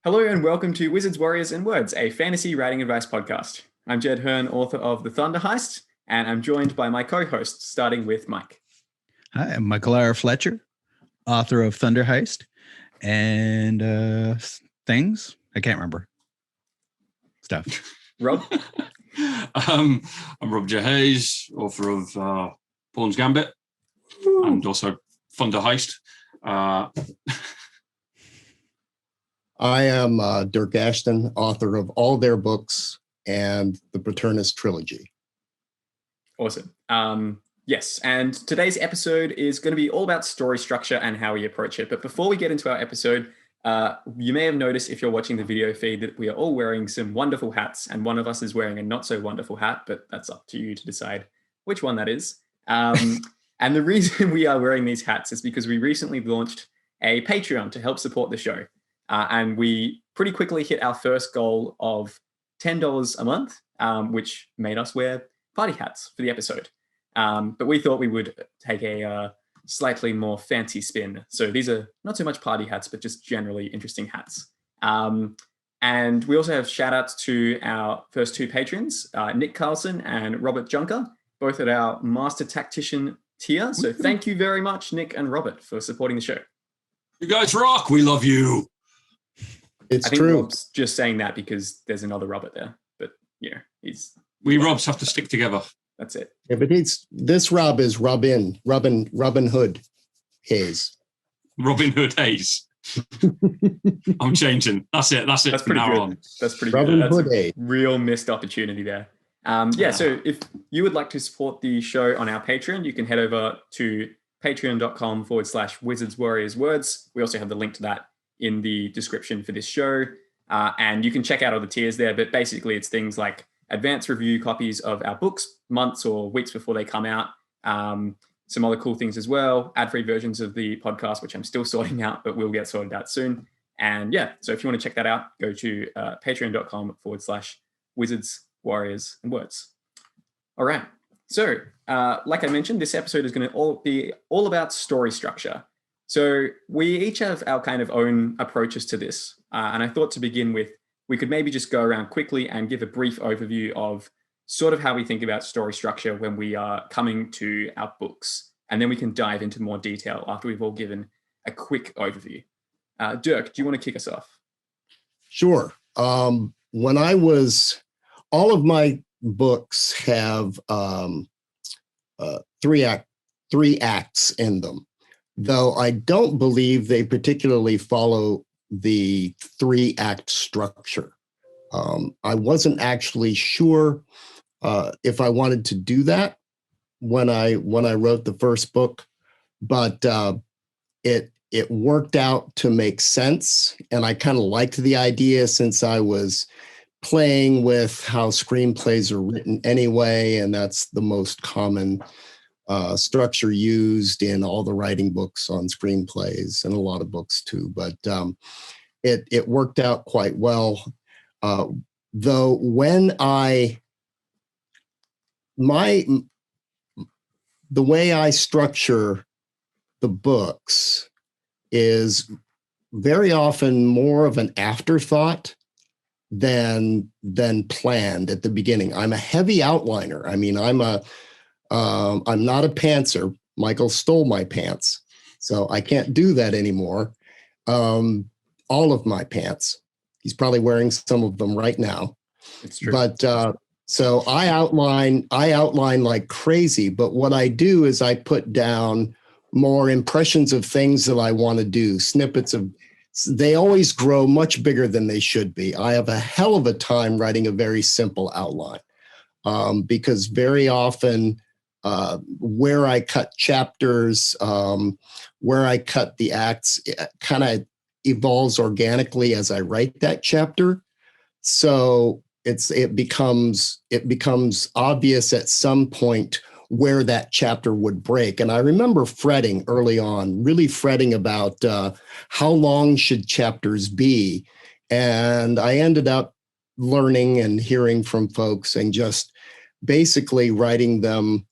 Hello and welcome to Wizards, Warriors, and Words, a fantasy writing advice podcast. I'm Jed Herne, author of The Thunder Heist, and I'm joined by my co-hosts, starting with Mike. Hi, I'm Michael R. Fletcher, author of Thunder Heist and things. I can't remember. Stuff. Rob? I'm Rob J. Hayes, author of Pawn's Gambit and also Thunder Heist. I am Dirk Ashton, author of all their books and the Paternus trilogy. Awesome. Yes, and today's episode is going to be all about story structure and how we approach it. But before we get into our episode, you may have noticed if you're watching the video feed that we are all wearing some wonderful hats, and one of us is wearing a not so wonderful hat, but that's up to you to decide which one that is. And the reason we are wearing these hats is because we recently launched a Patreon to help support the show. And we pretty quickly hit our first goal of $10 a month, which made us wear party hats for the episode. But we thought we would take a slightly more fancy spin. So these are not so much party hats, but just generally interesting hats. And we also have shout outs to our first two patrons, Nick Carlson and Robert Junker, both at our Master Tactician tier. So thank you very much, Nick and Robert, for supporting the show. You guys rock. We love you. It's I think true. Rob's just saying that because there's another Robert there, but We Robs have to stick together. that's it. Yeah, but this Rob is Robin Hood Hayes. Robin Hood Hayes. I'm changing. That's it. That's pretty now good. on. That's pretty Robin good. That's Hood a Hayes. real missed opportunity there. So if you would like to support the show on our Patreon, you can head over to patreon.com/Wizards, Warriors, Words. We also have the link to that in the description for this show. And you can check out all the tiers there, but basically it's things like advanced review copies of our books months or weeks before they come out. Some other cool things as well, ad-free versions of the podcast, which I'm still sorting out, but we'll get sorted out soon. And yeah, so if you want to check that out, go to patreon.com/Wizards, Warriors, and Words. All right. So like I mentioned, this episode is going to be all about story structure. So we each have our kind of own approaches to this. And I thought to begin with, we could maybe just go around quickly and give a brief overview of sort of how we think about story structure when we are coming to our books. And then we can dive into more detail after we've all given a quick overview. Dirk, do you want to kick us off? Sure. All of my books have three acts in them, though I don't believe they particularly follow the 3-act structure. I wasn't actually sure if I wanted to do that when I wrote the first book, but it worked out to make sense, and I kind of liked the idea since I was playing with how screenplays are written anyway, and that's the most common structure used in all the writing books on screenplays and a lot of books too. But it worked out quite well. Though when the way I structure the books is very often more of an afterthought than planned at the beginning. I'm a heavy outliner. I mean, I'm not a pantser. Michael stole my pants, so I can't do that anymore. All of my pants. He's probably wearing some of them right now. It's true. But so I outline like crazy. But what I do is I put down more impressions of things that I want to do, snippets of. They always grow much bigger than they should be. I have a hell of a time writing a very simple outline because very often where I cut chapters, where I cut the acts, kind of evolves organically as I write that chapter. So it becomes obvious at some point where that chapter would break. And I remember fretting early on, really fretting about how long should chapters be. And I ended up learning and hearing from folks and just basically writing them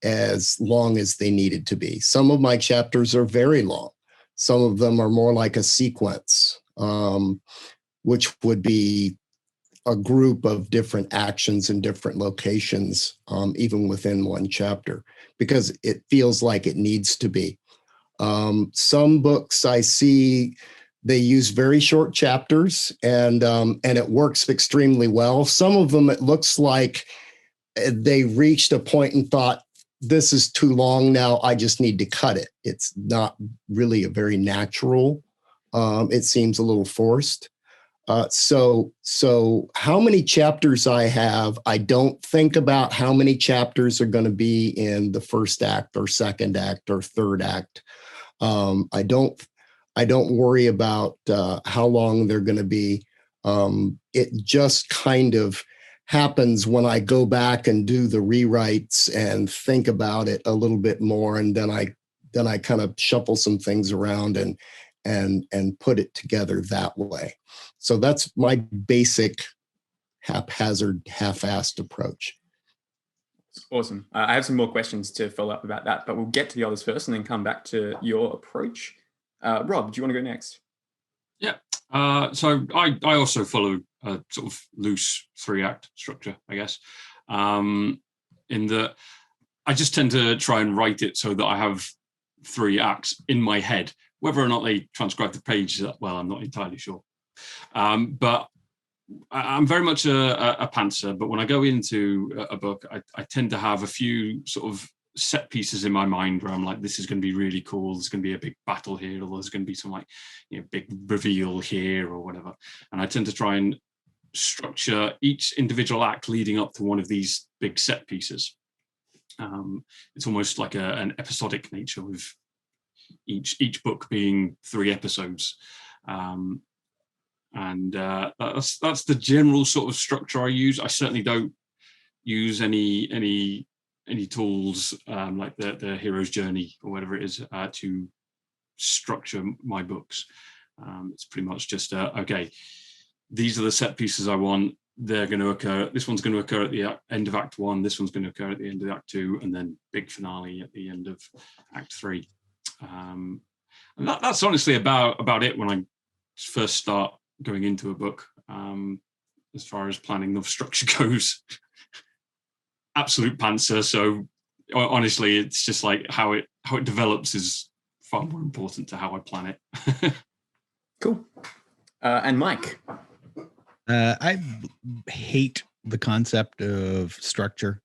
as long as they needed to be. Some of my chapters are very long. Some of them are more like a sequence. which would be a group of different actions in different locations, even within one chapter, because it feels like it needs to be. Some books I see, they use very short chapters, and it works extremely well. Some of them, it looks like they reached a point and thought, this is too long now, I just need to cut it. It's not really a very natural. It seems a little forced. So how many chapters I have, I don't think about how many chapters are going to be in the first act or second act or third act. I don't worry about how long they're going to be. It just kind of happens when I go back and do the rewrites and think about it a little bit more, and then I kind of shuffle some things around and put it together that way. So that's my basic haphazard, half-assed approach. Awesome. I have some more questions to follow up about that, but we'll get to the others first and then come back to your approach. Rob, do you want to go next? Yeah. So I also follow a sort of loose 3-act structure, I guess, in that I just tend to try and write it so that I have 3 acts in my head. Whether or not they transcribe the page, well, I'm not entirely sure. But I'm very much a pantser, but when I go into a book, I tend to have a few sort of set pieces in my mind where I'm like, this is going to be really cool. There's going to be a big battle here, or there's going to be some like, big reveal here or whatever. And I tend to try and structure each individual act leading up to one of these big set pieces. It's almost like an episodic nature with each book being 3 episodes. And that's the general sort of structure I use. I certainly don't use any tools like the hero's journey or whatever it is to structure my books. It's pretty much just okay, these are the set pieces I want. They're going to occur. This one's going to occur at the end of Act 1. This one's going to occur at the end of Act 2, and then big finale at the end of Act 3. And that's honestly about it when I first start going into a book. As far as planning the structure goes, absolute pantser. So honestly, it's just like how it develops is far more important to how I plan it. Cool. And Mike. I hate the concept of structure.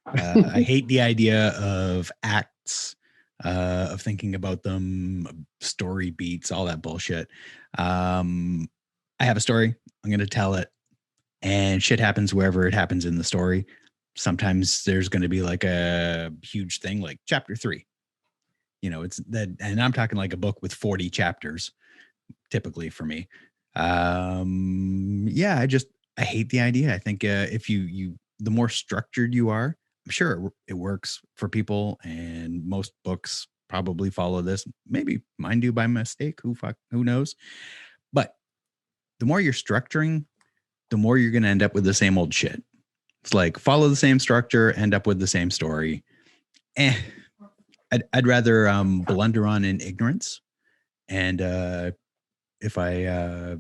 I hate the idea of acts, of thinking about them, story beats, all that bullshit. I have a story. I'm going to tell it, and shit happens wherever it happens in the story. Sometimes there's going to be like a huge thing, like chapter 3. It's that, and I'm talking like a book with 40 chapters, typically for me. I hate the idea. I think if you the more structured you are, I'm sure it works for people, and most books probably follow this. Maybe mine do by mistake. Who knows? But the more you're structuring, the more you're going to end up with the same old shit. It's like follow the same structure, end up with the same story. I'd rather blunder on in ignorance, and if I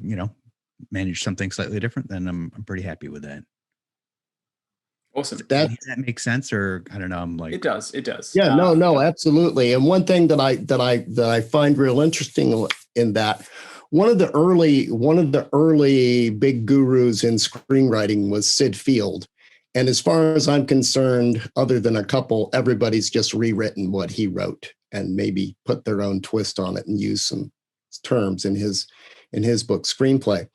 manage something slightly different, then I'm pretty happy with that. Awesome. Does that make sense? Or I don't know. I'm like, it does. Yeah, no, absolutely. And one thing that I find real interesting in that, one of the early big gurus in screenwriting was Sid Field. And as far as I'm concerned, other than a couple, everybody's just rewritten what he wrote and maybe put their own twist on it and use some terms in his book Screenplay.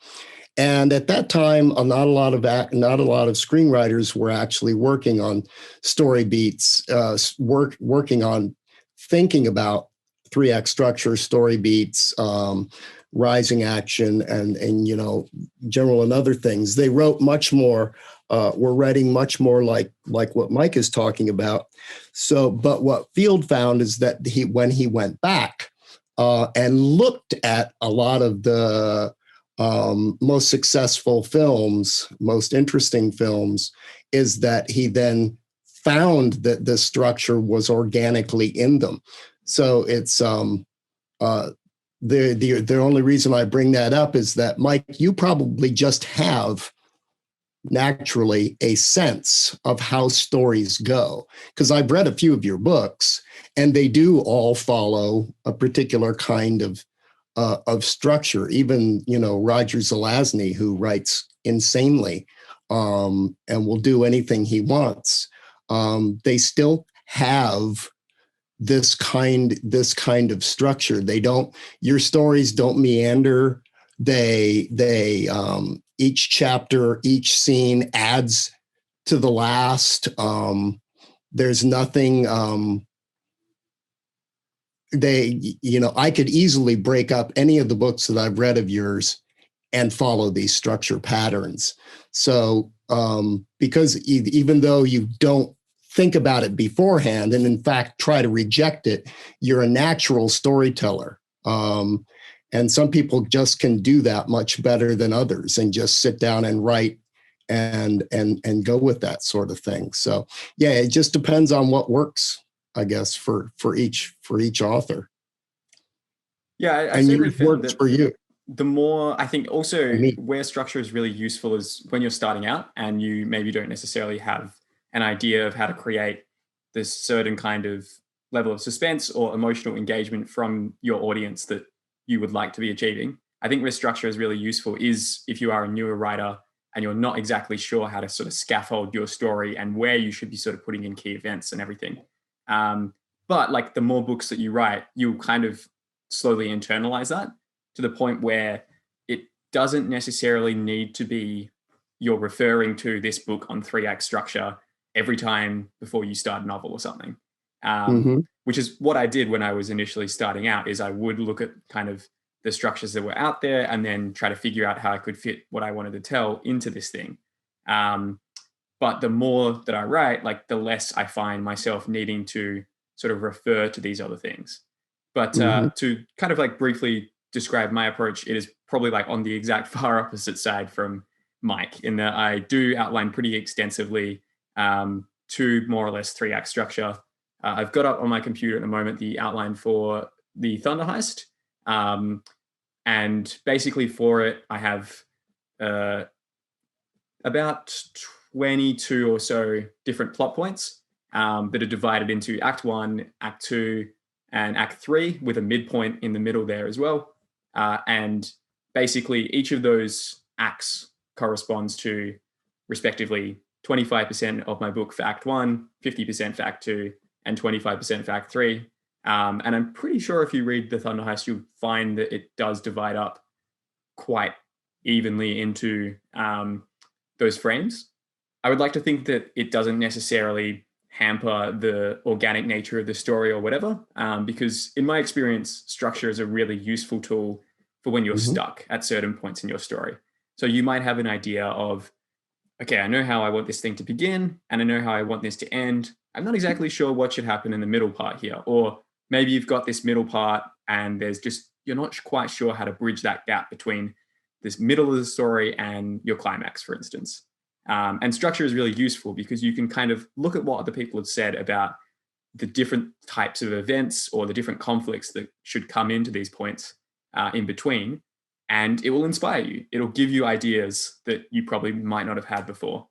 And at that time, not a lot of screenwriters were actually working on story beats, working on thinking about 3-act structure, story beats, rising action, and general and other things. They wrote much more. Were writing much more like what Mike is talking about. So, but what Field found is that when he went back and looked at a lot of the most successful films, most interesting films, is that he then found that the structure was organically in them. So it's the only reason I bring that up is that, Mike, you probably just have naturally a sense of how stories go, because I've read a few of your books and they do all follow a particular kind of structure. Even, Roger Zelazny, who writes insanely, and will do anything he wants, they still have this kind of structure. Your stories don't meander. They each chapter, each scene adds to the last. There's nothing, I could easily break up any of the books that I've read of yours and follow these structure patterns. So, because even though you don't think about it beforehand and in fact try to reject it, you're a natural storyteller. And some people just can do that much better than others and just sit down and write and go with that sort of thing. So yeah, it just depends on what works, I guess, for each author. Yeah, I and certainly yours found works that for you. the more, I think also Me. where structure is really useful is when you're starting out and you maybe don't necessarily have an idea of how to create this certain kind of level of suspense or emotional engagement from your audience that you would like to be achieving. I think where structure is really useful is if you are a newer writer and you're not exactly sure how to sort of scaffold your story and where you should be sort of putting in key events and everything. But like the more books that you write, you'll kind of slowly internalize that to the point where it doesn't necessarily need to be you're referring to this book on 3-act structure every time before you start a novel or something. Which is what I did when I was initially starting out, is I would look at kind of the structures that were out there and then try to figure out how I could fit what I wanted to tell into this thing. But the more that I write, like the less I find myself needing to sort of refer to these other things. But to kind of like briefly describe my approach, it is probably like on the exact far opposite side from Mike, in that I do outline pretty extensively to more or less 3-act structure. I've got up on my computer at the moment the outline for the Thunder Heist. And basically for it, I have about 22 or so different plot points that are divided into Act 1, Act 2, and Act 3, with a midpoint in the middle there as well. And basically each of those acts corresponds to respectively 25% of my book for Act 1, 50% for Act 2, and 25% for Act 3. And I'm pretty sure if you read The Thunder Heist, you'll find that it does divide up quite evenly into those frames. I would like to think that it doesn't necessarily hamper the organic nature of the story or whatever, because in my experience, structure is a really useful tool for when you're stuck at certain points in your story. So you might have an idea of, okay, I know how I want this thing to begin and I know how I want this to end. I'm not exactly sure what should happen in the middle part here. Or maybe you've got this middle part and you're not quite sure how to bridge that gap between this middle of the story and your climax, for instance. And structure is really useful because you can kind of look at what other people have said about the different types of events or the different conflicts that should come into these points in between, and it will inspire you. It'll give you ideas that you probably might not have had before.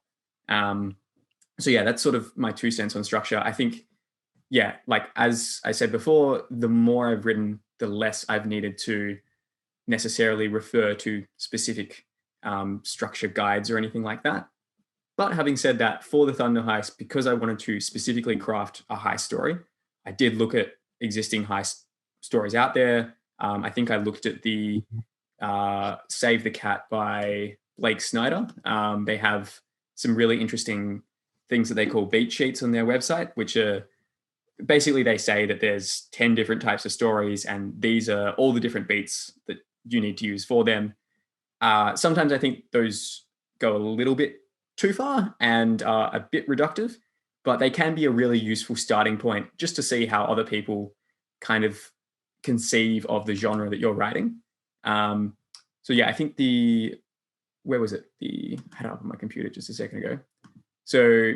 So yeah, that's sort of my 2 cents on structure. I think, yeah, like as I said before, the more I've written, the less I've needed to necessarily refer to specific structure guides or anything like that. But having said that, for the Thunder Heist, because I wanted to specifically craft a heist story, I did look at existing heist stories out there. I think I looked at the Save the Cat by Blake Snyder. They have some really interesting things that they call beat sheets on their website, which are basically, they say that there's 10 different types of stories and these are all the different beats that you need to use for them. Sometimes I think those go a little bit too far and are a bit reductive, but they can be a really useful starting point just to see how other people kind of conceive of the genre that you're writing. So yeah, I think where was it? I had it up on my computer just a second ago. So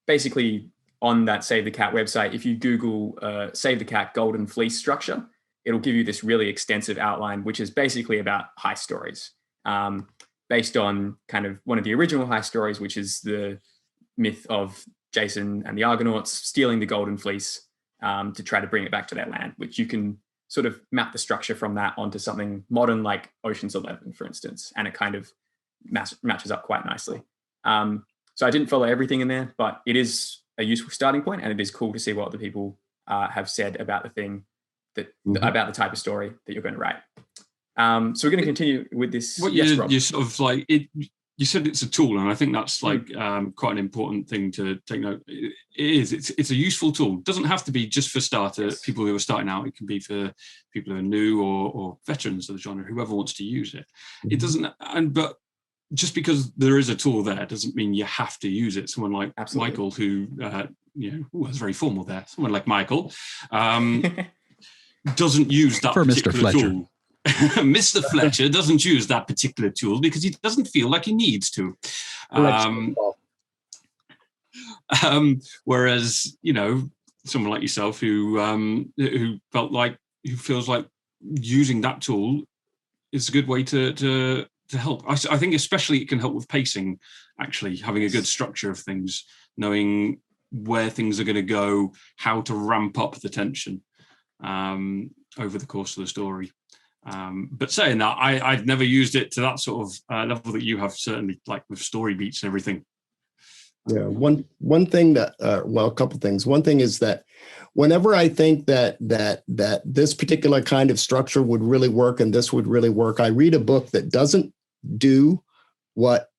basically on that Save the Cat website, if you Google Save the Cat Golden Fleece structure, it'll give you this really extensive outline, which is basically about heist stories, based on kind of one of the original heist stories, which is the myth of Jason and the Argonauts stealing the Golden Fleece to try to bring it back to their land, which you can sort of map the structure from that onto something modern like Ocean's 11, for instance, and it kind of matches up quite nicely. So I didn't follow everything in there, but it is a useful starting point, and it is cool to see what other people have said about the thing about the type of story that you're going to write. So we're going to continue with this. What you sort of like it. You said it's a tool, and I think that's like quite an important thing to take note. It is. It's a useful tool. It doesn't have to be just for people who are starting out. It can be for people who are new or veterans of the genre, whoever wants to use it. It doesn't. But just because there is a tool there doesn't mean you have to use it. Someone like Michael, who was very formal there. Someone like Michael doesn't use that for particular Mr. Fletcher. tool. Mr. Fletcher doesn't use that particular tool because he doesn't feel like he needs to. Whereas, someone like yourself who feels like using that tool is a good way to help. I think especially it can help with pacing, actually, having a good structure of things, knowing where things are going to go, how to ramp up the tension over the course of the story. But saying that, I've never used it to that sort of level that you have, certainly, like with story beats and everything. Yeah, one thing that, a couple things. One thing is that whenever I think that this particular kind of structure would really work and this would really work, I read a book that doesn't do what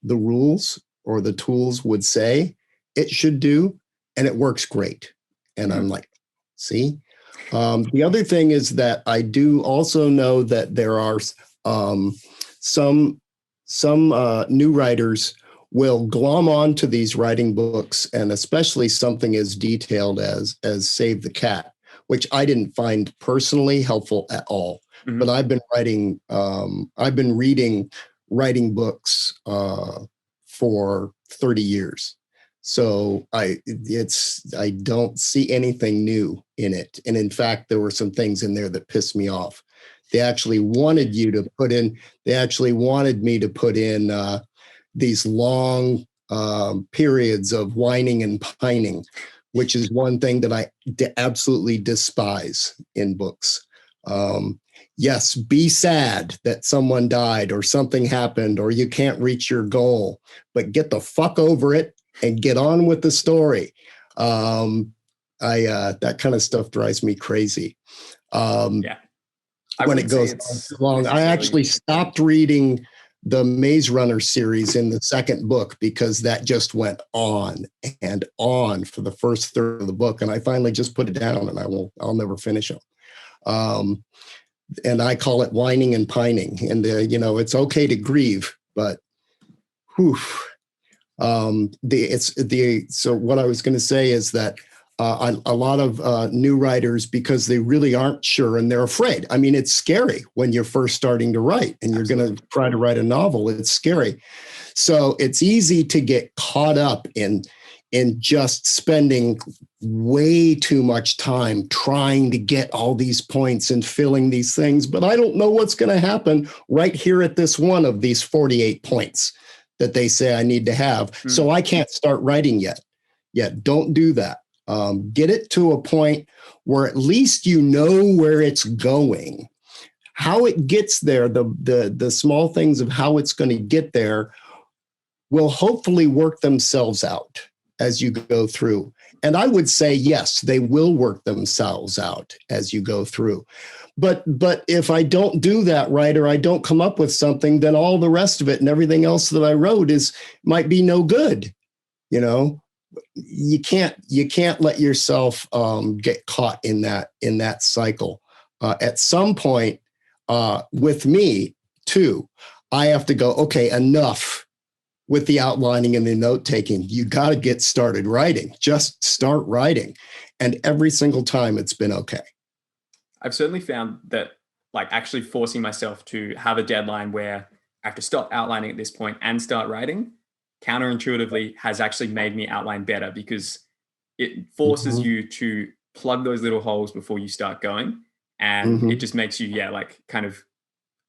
the rules or the tools would say it should do, and it works great. And I'm like, see? The other thing is that I do also know that there are some new writers will glom on to these writing books, and especially something as detailed as Save the Cat, which I didn't find personally helpful at all. Mm-hmm. But I've been reading writing books for 30 years. So I don't see anything new in it. And in fact, there were some things in there that pissed me off. They actually wanted me to put in these long periods of whining and pining, which is one thing that I absolutely despise in books. Yes, be sad that someone died or something happened or you can't reach your goal, but get the fuck over it and get on with the story. That kind of stuff drives me crazy. When it goes on too long. I actually stopped reading the Maze Runner series in the second book because that just went on and on for the first third of the book, and I finally just put it down, and I'll never finish them. And I call it whining and pining. And it's okay to grieve, but whew. So what I was going to say is that a lot of new writers, because they really aren't sure and they're afraid. I mean, it's scary when you're first starting to write and you're going to try to write a novel. It's scary. So it's easy to get caught up in just spending way too much time trying to get all these points and filling these things. But I don't know what's going to happen right here at this one of these 48 points that they say I need to have. So I can't start writing yet. Don't do that. Get it to a point where at least you know where it's going. How it gets there, the small things of how it's going to get there will hopefully work themselves out as you go through. And I would say, yes, they will work themselves out as you go through. But if I don't do that right, or I don't come up with something, then all the rest of it and everything else that I wrote might be no good. You can't let yourself get caught in that cycle. At some point, with me too, I have to go, okay, enough with the outlining and the note taking. You got to get started writing. Just start writing, and every single time it's been okay. I've certainly found that, like, actually forcing myself to have a deadline where I have to stop outlining at this point and start writing, counterintuitively has actually made me outline better, because it forces you to plug those little holes before you start going. and it just makes you, like kind of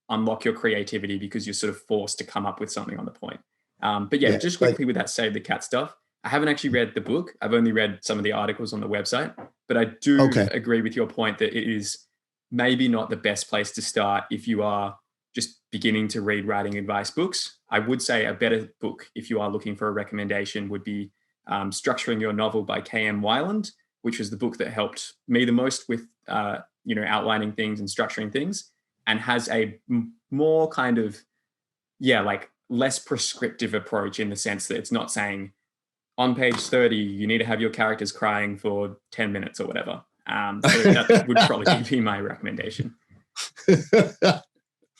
unlock your creativity because you're sort of forced to come up with something on the point. But just quickly with that Save the Cat stuff, I haven't actually read the book. I've only read some of the articles on the website, but I do agree with your point that it is maybe not the best place to start if you are just beginning to read writing advice books. I would say a better book, if you are looking for a recommendation, would be Structuring Your Novel by K.M. Weiland, which was the book that helped me the most with, outlining things and structuring things, and has a more kind of, like less prescriptive approach in the sense that it's not saying on page 30, you need to have your characters crying for 10 minutes or whatever. So that would probably be my recommendation.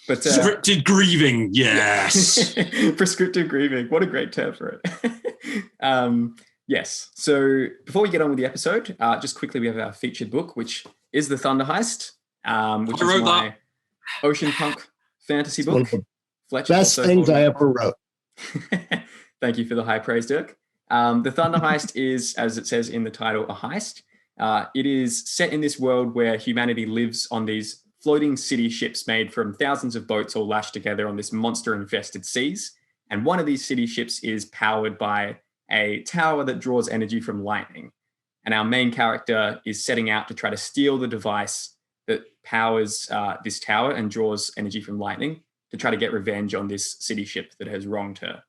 But Scripted grieving, yes. Prescriptive grieving. What a great term for it. Yes. So before we get on with the episode, just quickly, we have our featured book, which is The Thunder Heist, which is my ocean punk fantasy book. Best things I ever wrote. Thank you for the high praise, Dirk. The Thunder Heist is, as it says in the title, a heist. It is set in this world where humanity lives on these floating city ships made from thousands of boats all lashed together on this monster-infested seas. And one of these city ships is powered by a tower that draws energy from lightning. And our main character is setting out to try to steal the device that powers this tower and draws energy from lightning to try to get revenge on this city ship that has wronged her.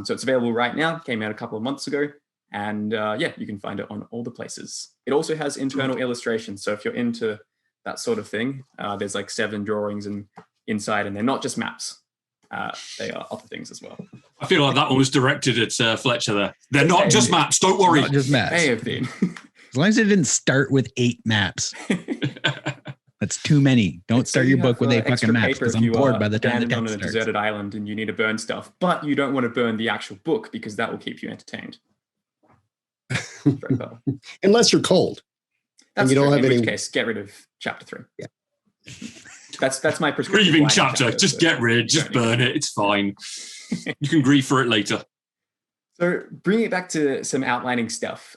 So it's available right now, came out a couple of months ago. And you can find it on all the places. It also has internal illustrations. So if you're into that sort of thing, there's like 7 drawings and inside, and they're not just maps. They are other things as well. I feel like that one was directed at Fletcher there. They're not just maps, don't worry. Not just maps. May have been. As long as it didn't start with 8 maps. That's too many. Don't start your book with 8 fucking maps, because I'm bored by the time the on text a starts. deserted island and you need to burn stuff, but you don't want to burn the actual book because that will keep you entertained. Very well. Unless you're cold. That's and you true. don't have In any. which case, get rid of chapter 3. Yeah. That's my prescription. Grieving chapter. Just get rid, just burn it. It's fine. You can grieve for it later. So bringing it back to some outlining stuff.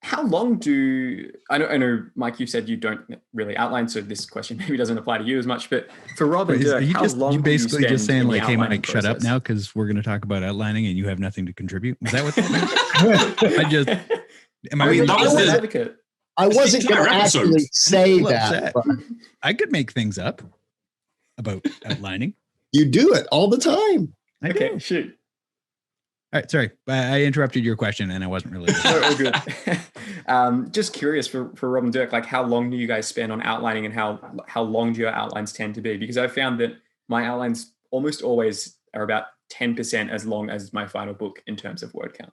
How long do I know, Mike, you said you don't really outline, so this question maybe doesn't apply to you as much, but for Rob and Dirk, how long you do basically just saying like, hey, outlining Mike, shut up process? now because we're going to talk about outlining and you have nothing to contribute. Is that what that means? Am I mean, being that was an the- advocate? I wasn't going to entire episode. actually say Little that. upset. But I could make things up about outlining. you do it all the time. I Okay, do. shoot. All right, sorry. I interrupted your question and I wasn't really. No, all good. Just curious for Rob and Dirk, like how long do you guys spend on outlining, and how long do your outlines tend to be? Because I've found that my outlines almost always are about 10% as long as my final book in terms of word count,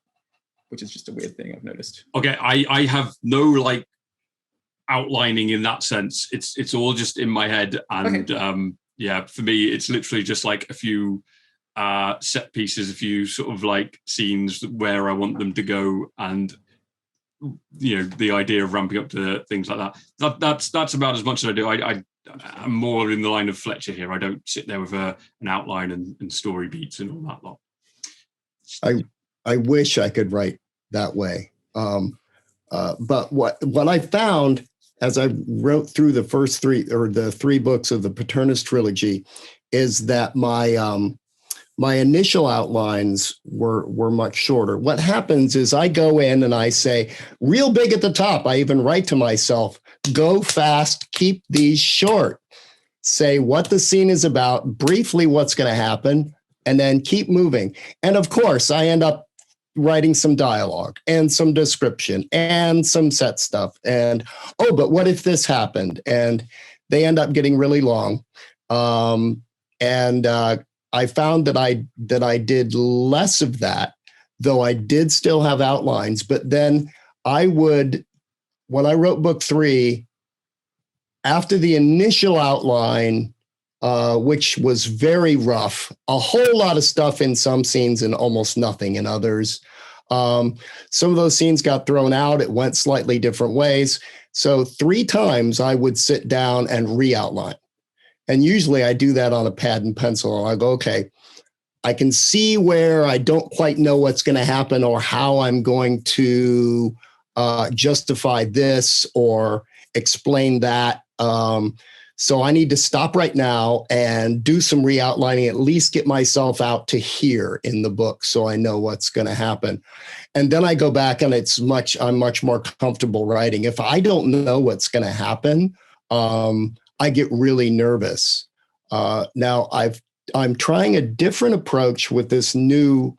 which is just a weird thing I've noticed. Okay, I have no like outlining in that sense. It's all just in my head, and for me, it's literally just like a few set pieces, a few sort of like scenes where I want them to go, and the idea of ramping up to things like that. That's about as much as I do. I'm more in the line of Fletcher here. I don't sit there with an outline and story beats and all that lot. I wish I could write that way. But what I found as I wrote through the first 3 or the 3 books of the Paternus trilogy is that my initial outlines were much shorter. What happens is I go in and I say, real big at the top, I even write to myself, go fast, keep these short. Say what the scene is about, briefly what's going to happen, and then keep moving. And of course, I end up writing some dialogue and some description and some set stuff. And, but what if this happened? And they end up getting really long. I found that I did less of that, though I did still have outlines. But then when I wrote book 3, after the initial outline, which was very rough, a whole lot of stuff in some scenes and almost nothing in others. Some of those scenes got thrown out. It went slightly different ways. So 3 times I would sit down and re-outline. And usually I do that on a pad and pencil. And I go, okay, I can see where I don't quite know what's going to happen or how I'm going to justify this, explain that. So I need to stop right now and do some re-outlining, at least get myself out to here in the book so I know what's going to happen. And then I go back and I'm much more comfortable writing. If I don't know what's going to happen, I get really nervous. Now I'm trying a different approach with this new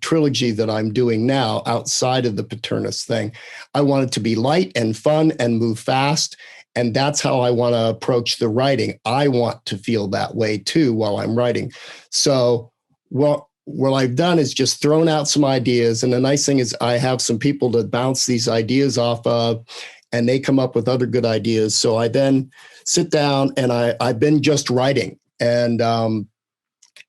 trilogy that I'm doing now outside of the Paternus thing. I want it to be light and fun and move fast. And that's how I want to approach the writing. I want to feel that way too while I'm writing. So what I've done is just thrown out some ideas. And the nice thing is I have some people to bounce these ideas off of, and they come up with other good ideas. So I then sit down and I've been just writing. And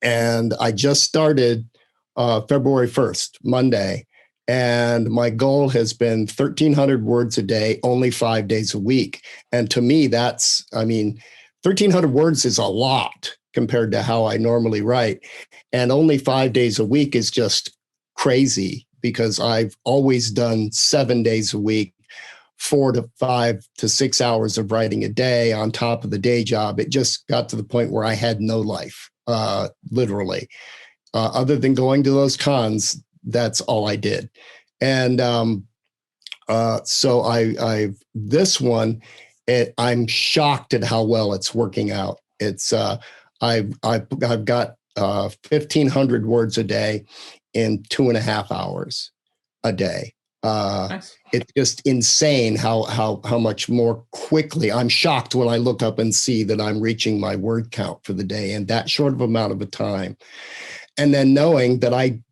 I just started February 1st, Monday. And my goal has been 1,300 words a day, only 5 days a week. And to me, 1,300 words is a lot compared to how I normally write. And only 5 days a week is just crazy because I've always done 7 days a week, 4 to 5 to 6 hours of writing a day on top of the day job. It just got to the point where I had no life, literally. Other than going to those cons, that's all I did. And so this one, I'm shocked at how well it's working out. It's I've got 1,500 words a day in 2.5 hours a day. Nice. It's just insane how much more quickly. I'm shocked when I look up and see that I'm reaching my word count for the day in that short of amount of a time. And then knowing that I'm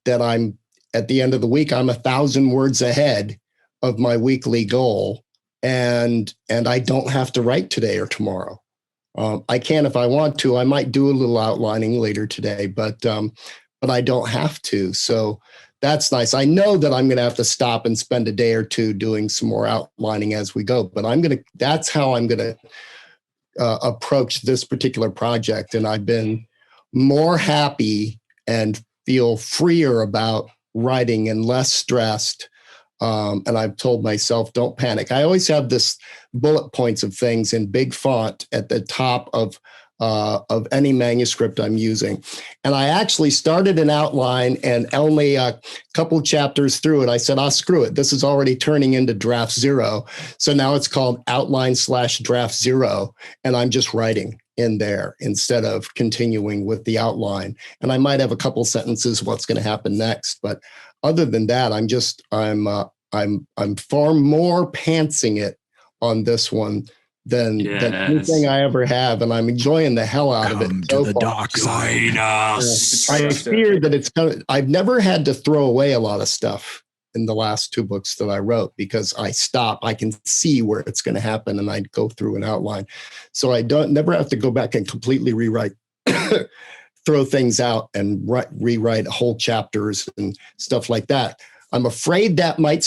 at the end of the week, I'm 1,000 words ahead of my weekly goal, and I don't have to write today or tomorrow. I can if I want to. I might do a little outlining later today, but I don't have to. So that's nice. I know that I'm going to have to stop and spend a day or two doing some more outlining as we go, but that's how I'm going to approach this particular project. And I've been more happy and feel freer about writing and less stressed. And I've told myself, don't panic. I always have this bullet points of things in big font at the top of any manuscript I'm using. And I actually started an outline, and only a couple chapters through it, I said, screw it. This is already turning into draft 0. So now it's called outline/draft 0. And I'm just writing in there instead of continuing with the outline. And I might have a couple sentences what's going to happen next. But other than that, I'm far more pantsing it on this one than anything I ever have, and I'm enjoying the hell out of it. To the dark side. I fear that I've never had to throw away a lot of stuff in the last 2 books that I wrote because I can see where it's going to happen, and I go through an outline. So I never have to go back and completely rewrite, throw things out and rewrite whole chapters and stuff like that. I'm afraid that might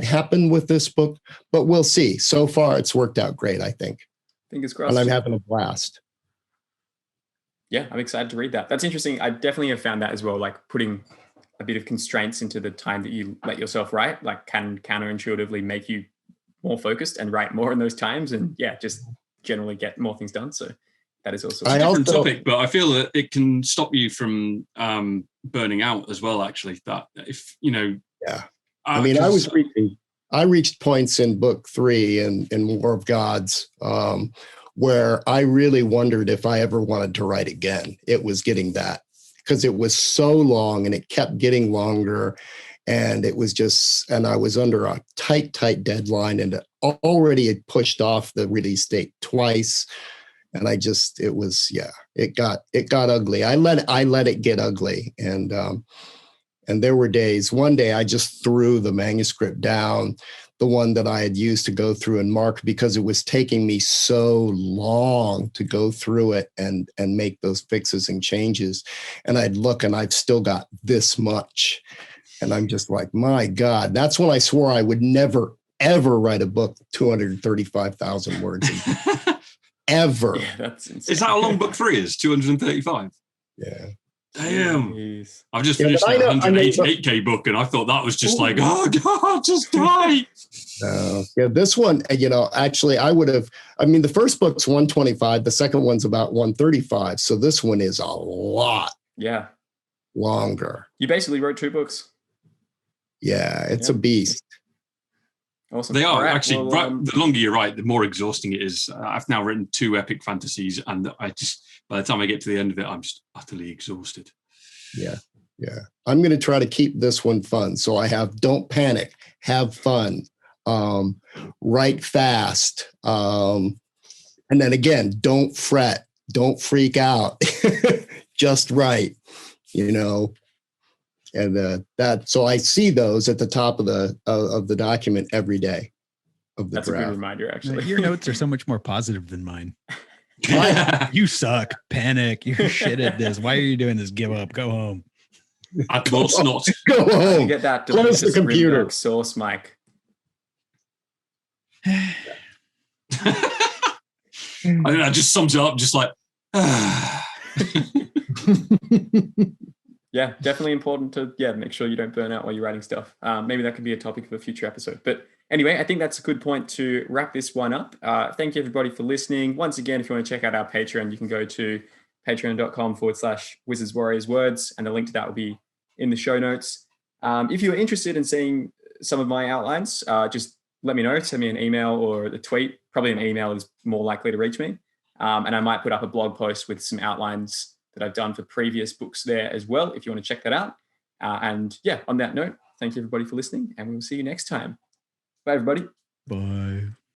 happen with this book, but we'll see. So far, it's worked out great, I think. Fingers crossed. And I'm having a blast. Yeah, I'm excited to read that. That's interesting. I definitely have found that as well, like putting a bit of constraints into the time that you let yourself write, like can counterintuitively make you more focused and write more in those times, and just generally get more things done. So that is also a different topic, but I feel that it can stop you from burning out as well. Actually, that if I mean, I reached points in book 3 in War of Gods where I really wondered if I ever wanted to write again. It was getting that because it was so long and it kept getting longer, and it was and I was under a tight deadline, and it already had pushed off the release date twice. And it got ugly. I let it get ugly. And there were days, one day I just threw the manuscript down, the one that I had used to go through and mark, because it was taking me so long to go through it and make those fixes and changes. And I'd look and I've still got this much. And I'm just like, my God, that's when I swore I would never, ever write a book 235,000 words. Ever. Yeah, that's insane. Is that how long book 3 is? 235? Yeah. Damn. Jeez. I've just finished a 188K book, and I thought that was just like, oh God, just die. Yeah, this one, actually, the first book's 125, the second one's about 135. So this one is a lot longer. You basically wrote 2 books. Yeah, it's a beast. Awesome. They are right, actually the longer you write, the more exhausting it is. I've now written 2 epic fantasies, and by the time I get to the end of it, I'm just utterly exhausted. Yeah. I'm going to try to keep this one fun. So I have don't panic, have fun, write fast, and then again, don't fret, don't freak out, just write. And so I see those at the top of the document every day of the That's draft. a good reminder, actually. Your notes are so much more positive than mine. You suck, panic, you're shit at this. Why are you doing this? Give up, go home. At most not. Go home. You get that Close the computer. Source, Mike. That just sums it up, just like. Yeah, definitely important to make sure you don't burn out while you're writing stuff. Maybe that could be a topic for a future episode. But anyway, I think that's a good point to wrap this one up. Thank you everybody for listening. Once again, if you want to check out our Patreon, you can go to patreon.com/Wizards Warriors Words, and the link to that will be in the show notes. If you're interested in seeing some of my outlines, just let me know. Send me an email or a tweet. Probably an email is more likely to reach me. And I might put up a blog post with some outlines that I've done for previous books there as well, if you want to check that out. And on that note, thank you everybody for listening, and we'll see you next time. Bye, everybody. Bye.